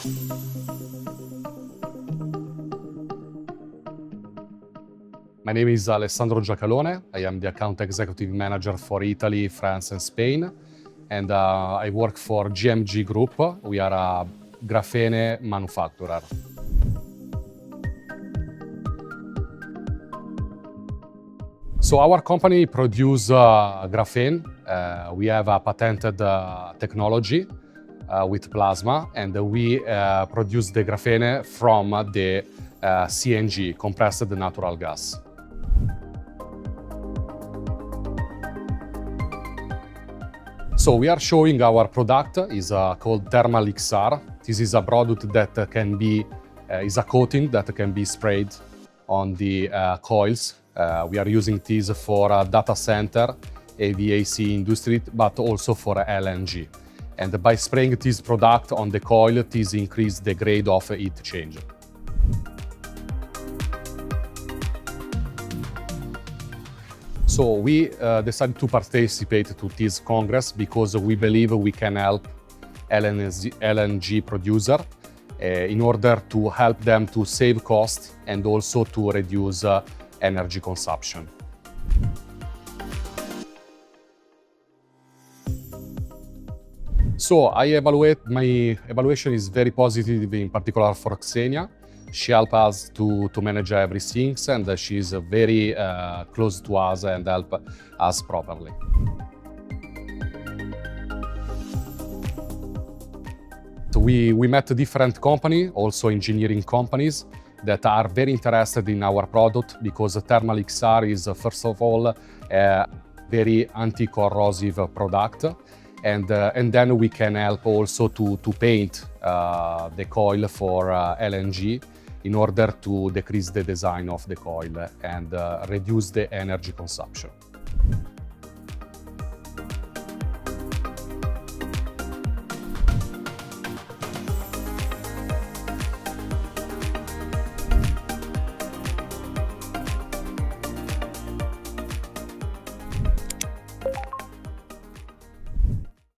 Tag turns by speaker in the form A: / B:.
A: My name is Alessandro Giacalone. I am the account executive manager for Italy, France, and Spain. And I work for GMG Group. We are a graphene manufacturer. So our company produces graphene. We have a patented technology with plasma, and we produce the graphene from the CNG, compressed natural gas. So we are showing our product is called Thermal XR. This is a product that can be is a coating that can be sprayed on the coils. We are using this for data center, AVAC industry, but also for LNG. And by spraying this product on the coil, this increases the grade of heat change. So we decided to participate to this congress because we believe we can help LNG producer in order to help them to save costs and also to reduce energy consumption. So my evaluation is very positive, in particular for Xenia. She helps us to manage everything, and she's very close to us and help us properly. So we met different companies, also engineering companies, that are very interested in our product because Thermal XR is, first of all, a very anti-corrosive product. And then we can help also to paint the coil for LNG in order to decrease the design of the coil and reduce the energy consumption.